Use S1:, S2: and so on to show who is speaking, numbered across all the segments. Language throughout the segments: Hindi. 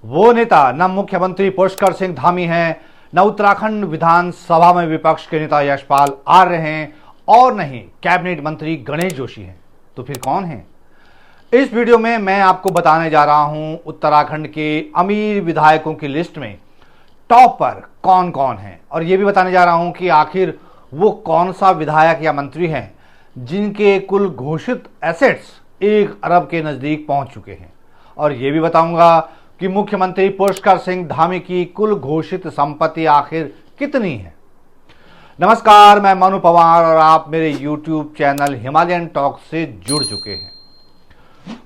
S1: वो नेता न मुख्यमंत्री पुष्कर सिंह धामी हैं, न उत्तराखंड विधानसभा में विपक्ष के नेता यशपाल आर्य हैं और न ही कैबिनेट मंत्री गणेश जोशी हैं। तो फिर कौन है? इस वीडियो में मैं आपको बताने जा रहा हूं उत्तराखंड के अमीर विधायकों की लिस्ट में टॉप पर कौन कौन है, और यह भी बताने जा रहा हूं कि आखिर वो कौन सा विधायक या मंत्री हैं जिनके कुल घोषित एसेट्स 1 अरब के नजदीक पहुंच चुके हैं। और यह भी बताऊंगा कि मुख्यमंत्री पुष्कर सिंह धामी की कुल घोषित संपत्ति आखिर कितनी है। नमस्कार, मैं मनु पवार और आप मेरे YouTube चैनल हिमालयन टॉक से जुड़ चुके हैं।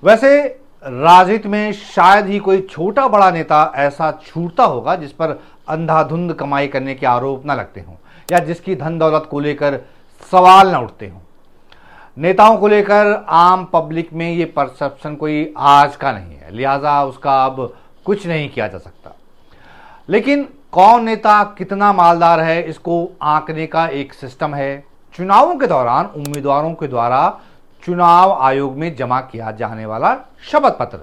S1: वैसे राजनीति में शायद ही कोई छोटा बड़ा नेता ऐसा छूटता होगा जिस पर अंधाधुंध कमाई करने के आरोप न लगते हों या जिसकी धन दौलत को लेकर सवाल न उठते हों। नेताओं को लेकर आम पब्लिक में ये परसेप्शन कोई आज का नहीं है, लिहाजा उसका अब कुछ नहीं किया जा सकता। लेकिन कौन नेता कितना मालदार है, इसको आंकने का एक सिस्टम है। चुनावों के दौरान उम्मीदवारों के द्वारा चुनाव आयोग में जमा किया जाने वाला शपथ पत्र,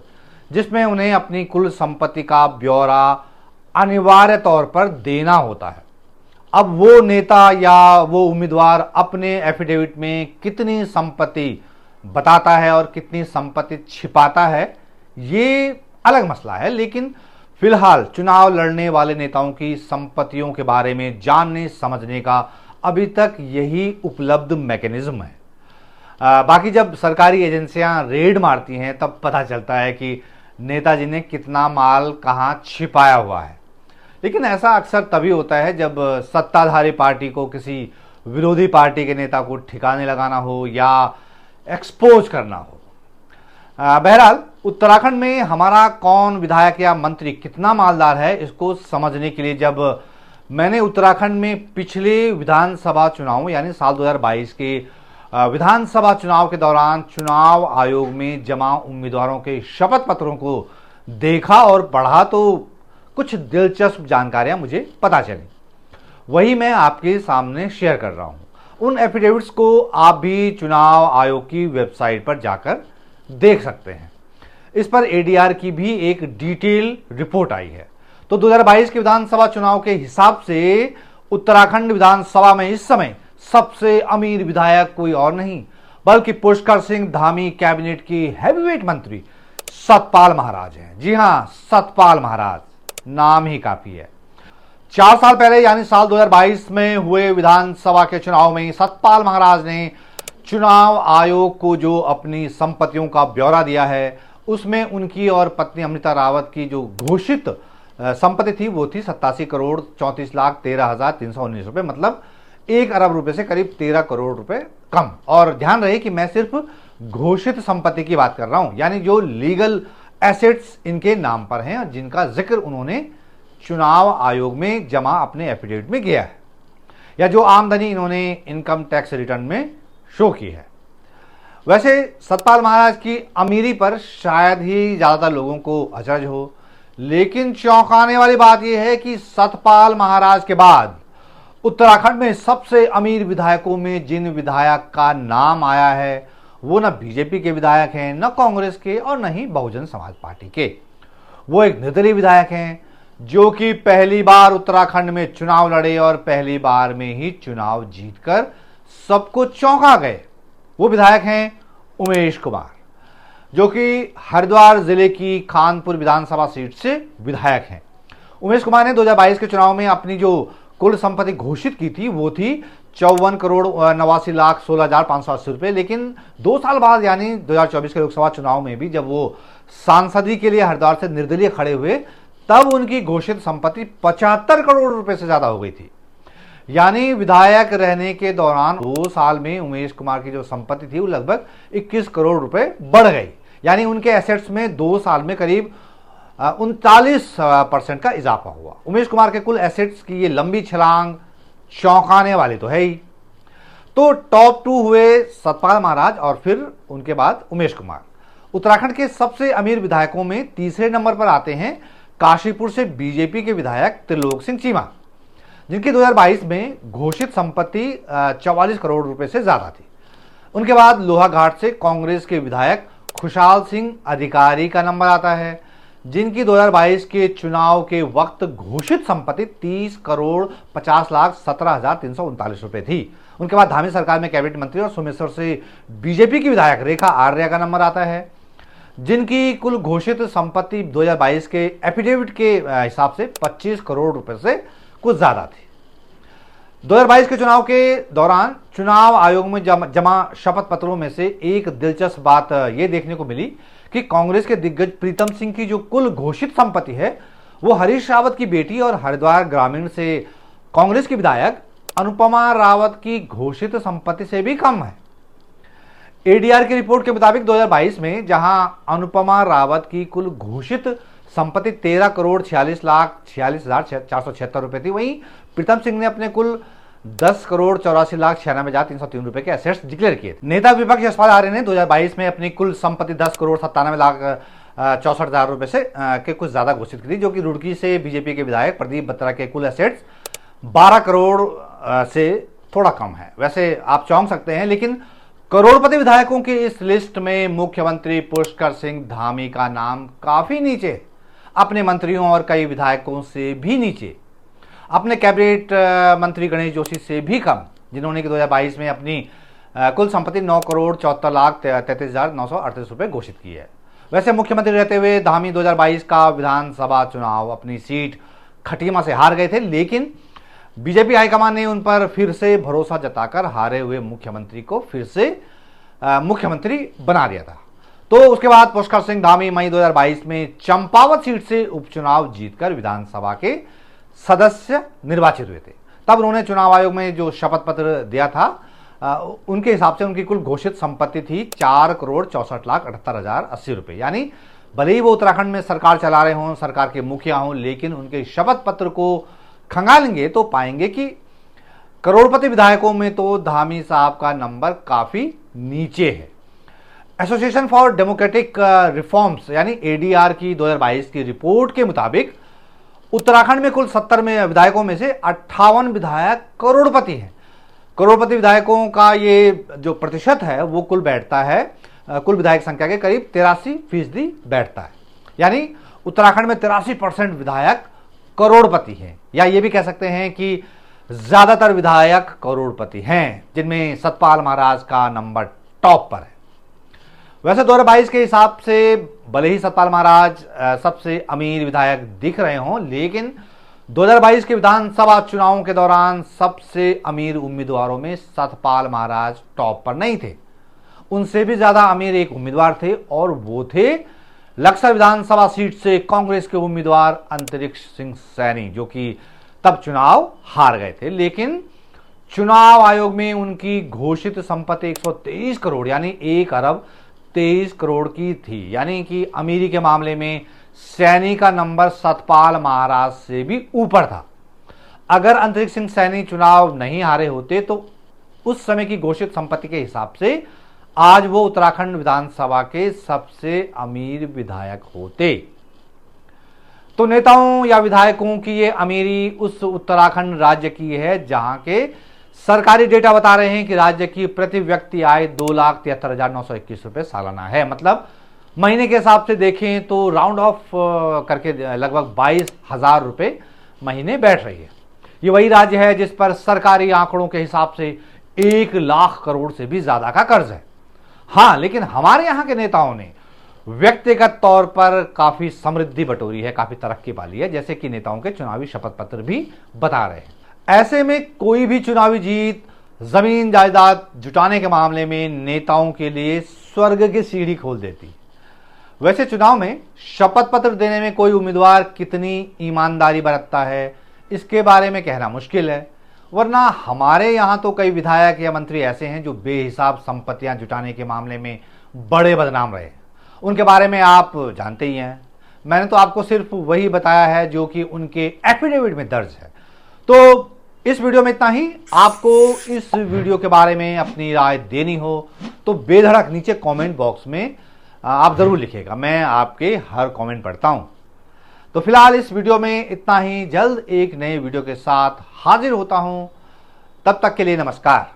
S1: जिसमें उन्हें अपनी कुल संपत्ति का ब्यौरा अनिवार्य तौर पर देना होता है। अब वो नेता या वो उम्मीदवार अपने एफिडेविट में कितनी संपत्ति बताता है और कितनी संपत्ति छिपाता है, ये अलग मसला है। लेकिन फिलहाल चुनाव लड़ने वाले नेताओं की संपत्तियों के बारे में जानने समझने का अभी तक यही उपलब्ध मैकेनिज्म है। बाकी जब सरकारी एजेंसियां रेड मारती हैं तब पता चलता है कि नेताजी ने कितना माल कहां छिपाया हुआ है। लेकिन ऐसा अक्सर तभी होता है जब सत्ताधारी पार्टी को किसी विरोधी पार्टी के नेता को ठिकाने लगाना हो या एक्सपोज करना हो। बहरहाल उत्तराखंड में हमारा कौन विधायक या मंत्री कितना मालदार है, इसको समझने के लिए जब मैंने उत्तराखंड में पिछले विधानसभा चुनाव यानी साल 2022 के विधानसभा चुनाव के दौरान चुनाव आयोग में जमा उम्मीदवारों के शपथ पत्रों को देखा और पढ़ा तो कुछ दिलचस्प जानकारियां मुझे पता चली, वही मैं आपके सामने शेयर कर रहा हूं। उन एफिडेविट्स को आप भी चुनाव आयोग की वेबसाइट पर जाकर देख सकते हैं। इस पर एडीआर की भी एक डिटेल रिपोर्ट आई है। तो 2022 के विधानसभा चुनाव के हिसाब से उत्तराखंड विधानसभा में इस समय सबसे अमीर विधायक कोई और नहीं बल्कि पुष्कर सिंह धामी कैबिनेट की हैवीवेट मंत्री सतपाल महाराज हैं। जी हां, सतपाल महाराज, नाम ही काफी है। 4 साल पहले यानी साल 2022 में हुए विधानसभा के चुनाव में सतपाल महाराज ने चुनाव आयोग को जो अपनी संपत्तियों का ब्यौरा दिया है, उसमें उनकी और पत्नी अमृता रावत की जो घोषित संपत्ति थी वो थी 87 करोड़ 34,13,319 रुपए, मतलब 1 अरब रुपए से करीब 13 करोड़ रुपए कम। और ध्यान रहे कि मैं सिर्फ घोषित संपत्ति की बात कर रहा हूं, यानी जो लीगल एसेट्स इनके नाम पर हैं और जिनका जिक्र उन्होंने चुनाव आयोग में जमा अपने एफिडेविट में किया है या जो आमदनी इन्होंने इनकम टैक्स रिटर्न में शो की है। वैसे सतपाल महाराज की अमीरी पर शायद ही ज्यादातर लोगों को अचरज हो, लेकिन चौंकाने वाली बात यह है कि सतपाल महाराज के बाद उत्तराखंड में सबसे अमीर विधायकों में जिन विधायक का नाम आया है वो न बीजेपी के विधायक हैं, न कांग्रेस के और न ही बहुजन समाज पार्टी के। वो एक निर्दलीय विधायक हैं जो कि पहली बार उत्तराखंड में चुनाव लड़े और पहली बार में ही चुनाव जीतकर सबको चौंका गए। वो विधायक हैं उमेश कुमार, जो कि हरिद्वार जिले की खानपुर विधानसभा सीट से विधायक हैं। उमेश कुमार ने 2022 के चुनाव में अपनी जो कुल संपत्ति घोषित की थी वो थी 54 करोड़ 89,16,580 रुपए। लेकिन 2 साल बाद यानी 2024 के लोकसभा चुनाव में भी जब वो सांसदी के लिए हरिद्वार से निर्दलीय खड़े हुए तब उनकी घोषित संपत्ति 75 करोड़ रुपए से ज्यादा हो गई थी। यानी विधायक रहने के दौरान 2 साल में उमेश कुमार की जो संपत्ति थी वो लगभग 21 करोड़ रुपए बढ़ गई। यानी उनके एसेट्स में 2 साल में करीब 39% का इजाफा हुआ। उमेश कुमार के कुल एसेट्स की ये लंबी छलांग चौंकाने वाली तो है ही। तो टॉप 2 हुए सतपाल महाराज और फिर उनके बाद उमेश कुमार। उत्तराखंड के सबसे अमीर विधायकों में तीसरे नंबर पर आते हैं काशीपुर से बीजेपी के विधायक त्रिलोक सिंह चीमा, जिनकी 2022 में घोषित संपत्ति 44 करोड़ रुपए से ज्यादा थी। उनके बाद लोहाघाट से कांग्रेस के विधायक खुशहाल सिंह अधिकारी का नंबर आता है, जिनकी 2022 के चुनाव के वक्त घोषित संपत्ति 30,50,17,339 रुपए थी। उनके बाद धामी सरकार में कैबिनेट मंत्री और सोमेश्वर से बीजेपी की विधायक रेखा आर्या का नंबर आता है, जिनकी कुल घोषित संपत्ति 2022 के एफिडेविट के हिसाब से 25 करोड़ रुपए से कुछ ज्यादा थी। 2022 के चुनाव के दौरान चुनाव आयोग में जमा शपथ पत्रों में से एक दिलचस्प बात यह देखने को मिली कि कांग्रेस के दिग्गज प्रीतम सिंह की जो कुल घोषित संपत्ति है वो हरीश रावत की बेटी और हरिद्वार ग्रामीण से कांग्रेस की विधायक अनुपमा रावत की घोषित संपत्ति से भी कम है। एडीआर की रिपोर्ट के मुताबिक 2022 में जहां अनुपमा रावत की कुल घोषित संपत्ति 13,46,46,476 रुपए थी, वहीं प्रीतम सिंह ने अपने कुल 10,84,96,303 रुपए के एसेट्स डिक्लेयर किए। नेता विपक्ष यशपाल आर्य ने 2022 में अपनी कुल संपत्ति 10,97,64,000 रुपए से के कुछ ज्यादा घोषित की थी, जो कि रुड़की से बीजेपी के विधायक प्रदीप बत्रा के कुल एसेट्स 12 करोड़ से थोड़ा कम है। वैसे आप चौंक सकते हैं, लेकिन करोड़पति विधायकों की इस लिस्ट में मुख्यमंत्री पुष्कर सिंह धामी का नाम काफी नीचे, अपने मंत्रियों और कई विधायकों से भी नीचे, अपने कैबिनेट मंत्री गणेश जोशी से भी कम, जिन्होंने 2022 में अपनी कुल संपत्ति 9,34,33,938 रुपए घोषित की है। वैसे मुख्यमंत्री रहते हुए धामी 2022 का विधानसभा चुनाव अपनी सीट खटीमा से हार गए थे, लेकिन बीजेपी हाईकमान ने उन पर फिर से भरोसा जताकर हारे हुए मुख्यमंत्री को फिर से मुख्यमंत्री बना दिया था। तो उसके बाद पुष्कर सिंह धामी मई 2022 में चंपावत सीट से उपचुनाव जीतकर विधानसभा के सदस्य निर्वाचित हुए थे। तब उन्होंने चुनाव आयोग में जो शपथ पत्र दिया था उनके हिसाब से उनकी कुल घोषित संपत्ति थी 4,64,78,080 रुपए। यानी भले ही वो उत्तराखंड में सरकार चला रहे हों, सरकार के मुखिया हों, लेकिन उनके शपथ पत्र को खंगालेंगे तो पाएंगे कि करोड़पति विधायकों में तो धामी साहब का नंबर काफी नीचे है। एसोसिएशन फॉर डेमोक्रेटिक रिफॉर्म्स यानी एडीआर की 2022 की रिपोर्ट के मुताबिक उत्तराखंड में कुल 70 में विधायकों में से 58 विधायक करोड़पति हैं। करोड़पति विधायकों का ये जो प्रतिशत है वो कुल बैठता है कुल विधायक संख्या के करीब 83% बैठता है। यानी उत्तराखंड में 83% विधायक करोड़पति हैं, या ये भी कह सकते हैं कि ज्यादातर विधायक करोड़पति हैं, जिनमें सतपाल महाराज का नंबर टॉप पर है। वैसे 2022 के हिसाब से भले ही सतपाल महाराज सबसे अमीर विधायक दिख रहे हों, लेकिन 2022 के विधानसभा चुनावों के दौरान सबसे अमीर उम्मीदवारों में सतपाल महाराज टॉप पर नहीं थे। उनसे भी ज्यादा अमीर एक उम्मीदवार थे और वो थे लक्सर विधानसभा सीट से कांग्रेस के उम्मीदवार अंतरिक्ष सिंह सैनी, जो कि तब चुनाव हार गए थे। लेकिन चुनाव आयोग में उनकी घोषित संपत्ति 123 करोड़ यानी 1,23 करोड़ की थी। यानी कि अमीरी के मामले में सैनी का नंबर सतपाल महाराज से भी ऊपर था। अगर अंतरिक्ष सिंह सैनी चुनाव नहीं हारे होते तो उस समय की घोषित संपत्ति के हिसाब से आज वो उत्तराखंड विधानसभा के सबसे अमीर विधायक होते। तो नेताओं या विधायकों की ये अमीरी उस उत्तराखंड राज्य की है जहां के सरकारी डेटा बता रहे हैं कि राज्य की प्रति व्यक्ति आय 2,73,921 रुपए सालाना है। मतलब महीने के हिसाब से देखें तो राउंड ऑफ करके लगभग 22,000 रुपए महीने बैठ रही है। ये वही राज्य है जिस पर सरकारी आंकड़ों के हिसाब से 1 लाख करोड़ से भी ज्यादा का कर्ज है। हाँ, लेकिन हमारे यहां के नेताओं ने व्यक्तिगत तौर पर काफी समृद्धि बटोरी है, काफी तरक्की पाली है, जैसे कि नेताओं के चुनावी शपथ पत्र भी बता रहे हैं। ऐसे में कोई भी चुनावी जीत जमीन जायदाद जुटाने के मामले में नेताओं के लिए स्वर्ग की सीढ़ी खोल देती। वैसे चुनाव में शपथ पत्र देने में कोई उम्मीदवार कितनी ईमानदारी बरतता है इसके बारे में कहना मुश्किल है, वरना हमारे यहां तो कई विधायक या मंत्री ऐसे हैं जो बेहिसाब संपत्तियां जुटाने के मामले में बड़े बदनाम रहे। उनके बारे में आप जानते ही हैं। मैंने तो आपको सिर्फ वही बताया है जो कि उनके एफिडेविट में दर्ज है। तो इस वीडियो में इतना ही। आपको इस वीडियो के बारे में अपनी राय देनी हो तो बेधड़क नीचे कमेंट बॉक्स में आप जरूर लिखिएगा, मैं आपके हर कमेंट पढ़ता हूं। तो फिलहाल इस वीडियो में इतना ही। जल्द एक नए वीडियो के साथ हाजिर होता हूं, तब तक के लिए नमस्कार।